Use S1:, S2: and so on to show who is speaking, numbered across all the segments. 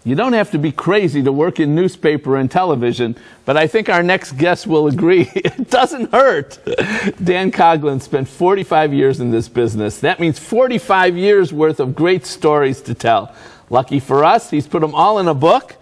S1: You don't have to be crazy to work in newspaper and television, but I think our next guest will agree. It doesn't hurt. Dan Coughlin spent 45 years in this business. That means 45 years worth of great stories to tell. Lucky for us, he's put them all in a book,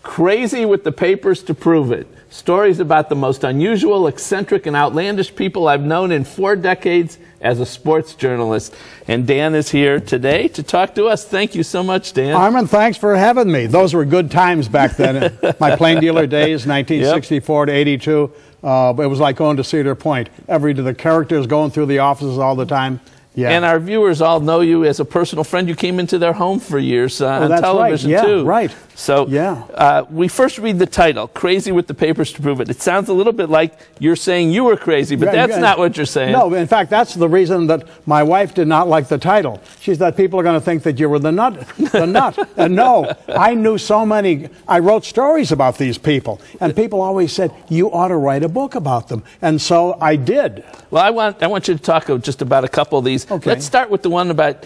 S1: Crazy with the Papers to Prove It. Stories about the most unusual, eccentric, and outlandish people I've known in 4 decades as a sports journalist. And Dan is here today to talk to us. Thank you so much, Dan.
S2: Armin, thanks for having me. Those were good times back then. My plain dealer days, 1964 to 82. It was like going to Cedar Point. The characters going through the offices all the time. Yeah.
S1: And our viewers all know you as a personal friend. You came into their home for years on television,
S2: right.
S1: too.
S2: Right.
S1: So we first read the title, Crazy with the Papers to Prove It. It sounds a little bit like you're saying you were crazy, but that's not what you're saying.
S2: No, in fact, that's the reason that my wife did not like the title. She said people are going to think that you were the nut. And no, I knew so many. I wrote stories about these people, and people always said, you ought to write a book about them. And so I did.
S1: Well, I want you to talk just about a couple of these.
S2: Okay.
S1: Let's start with the one about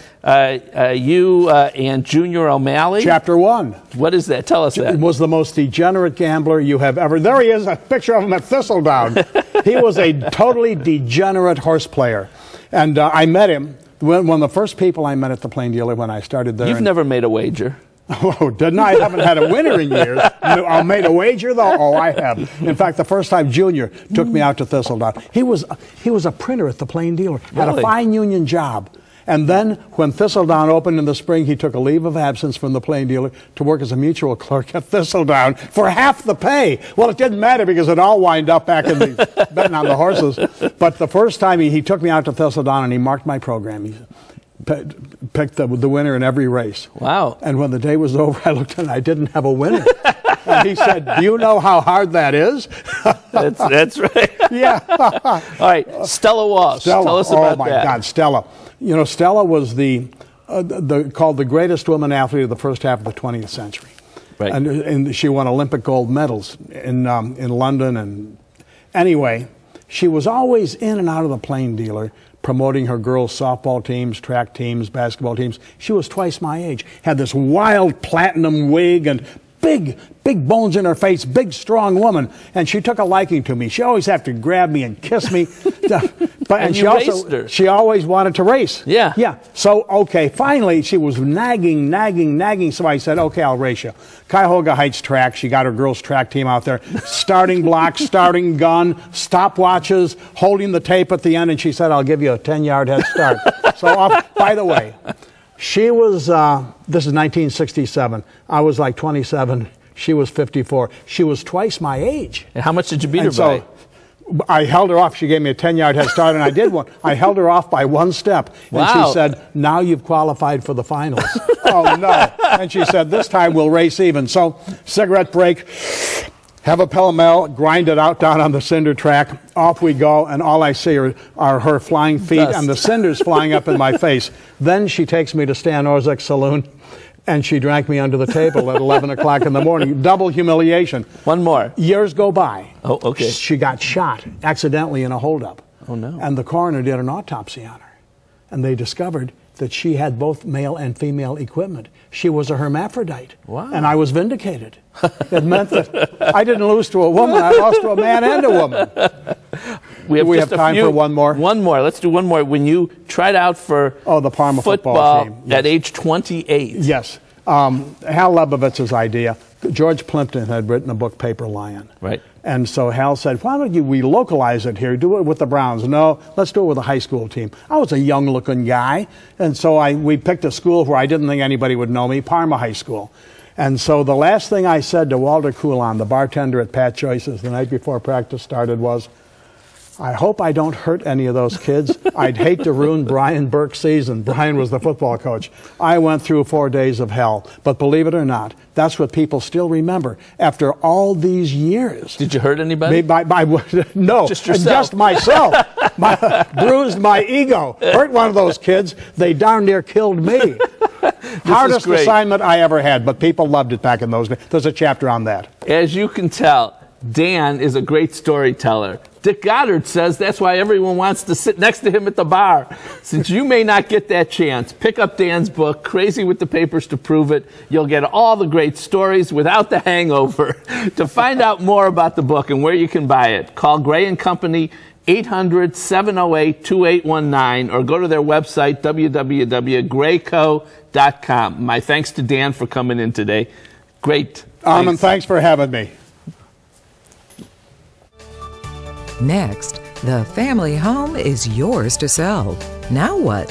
S1: you and Junior O'Malley.
S2: Chapter 1.
S1: What is that? Tell us that.
S2: He was the most degenerate gambler you have ever. There he is, a picture of him at Thistledown. He was a totally degenerate horse player. And I met him, one of the first people I met at the Plain Dealer when I started there.
S1: You've never made a wager.
S2: Oh, didn't I? I haven't had a winner in years. I made a wager, though. Oh, I have. In fact, the first time Junior took me out to Thistledown, he was a printer at the Plain Dealer, had a fine union job. And then, when Thistledown opened in the spring, he took a leave of absence from the Plain Dealer to work as a mutual clerk at Thistledown for half the pay. Well, it didn't matter because it all wound up back in the betting on the horses. But the first time he took me out to Thistledown and he marked my program. He picked the winner in every race.
S1: Wow.
S2: And when the day was over, I looked and I didn't have a winner. And he said, do you know how hard that is?
S1: That's right.
S2: Yeah.
S1: All right, Stella Walsh. Tell us about that.
S2: Oh, my God, Stella. You know, Stella was called the greatest woman athlete of the first half of the 20th century.
S1: Right.
S2: And she won Olympic gold medals in London. And anyway, she was always in and out of the Plain Dealer, promoting her girls' softball teams, track teams, basketball teams. She was twice my age, had this wild platinum wig and big bones in her face, big, strong woman. And she took a liking to me. She always had to grab me and kiss me.
S1: And
S2: she always wanted to race.
S1: Yeah.
S2: Yeah. So, okay, finally, she was nagging. So I said, okay, I'll race you. Cuyahoga Heights track. She got her girls' track team out there. Starting block, starting gun, stopwatches, holding the tape at the end. And she said, I'll give you a 10-yard head start. So, by the way, she was, this is 1967. I was like 27. She was 54. She was twice my age.
S1: And how much did you beat her by?
S2: I held her off. She gave me a 10-yard head start, and I did one. I held her off by 1 step. And she said, now you've qualified for the finals. Oh, no. And she said, this time we'll race even. So, cigarette break, have a Pell-Mell, grind it out down on the cinder track. Off we go, and all I see are her flying feet and the cinders flying up in my face. Then she takes me to Stan Orzek's saloon, and she drank me under the table at 11 o'clock in the morning. Double humiliation.
S1: One more.
S2: Years go by.
S1: Oh, okay.
S2: She got shot accidentally in a holdup.
S1: Oh, no.
S2: And the coroner did an autopsy on her. And they discovered that she had both male and female equipment. She was a hermaphrodite.
S1: Wow.
S2: And I was vindicated. It meant that I didn't lose to a woman, I lost to a man and a woman. We have time for one more?
S1: One more. Let's do one more. When you tried out for
S2: the Parma football team.
S1: Yes. At age 28.
S2: Yes. Hal Lebovitz's idea. George Plimpton had written a book, Paper Lion.
S1: Right.
S2: And so Hal said, why don't we localize it here, do it with the Browns? No, let's do it with a high school team. I was a young-looking guy, and so we picked a school where I didn't think anybody would know me, Parma High School. And so the last thing I said to Walter Coulon, the bartender at Pat Joyce's the night before practice started was, I hope I don't hurt any of those kids. I'd hate to ruin Brian Burke's season. Brian was the football coach. I went through 4 days of hell. But believe it or not, that's what people still remember after all these years.
S1: Did you hurt anybody?
S2: No,
S1: just yourself.
S2: Just myself. Bruised my ego. Hurt one of those kids. They darn near killed me. Hardest assignment I ever had, but people loved it back in those days. There's a chapter on that.
S1: As you can tell, Dan is a great storyteller. Dick Goddard says that's why everyone wants to sit next to him at the bar. Since you may not get that chance, pick up Dan's book, Crazy with the Papers to Prove It. You'll get all the great stories without the hangover. To find out more about the book and where you can buy it, call Gray & Company 800-708-2819 or go to their website, www.grayco.com. My thanks to Dan for coming in today. Great.
S2: Armand, thanks for having me.
S3: Next, the family home is yours to sell. Now what?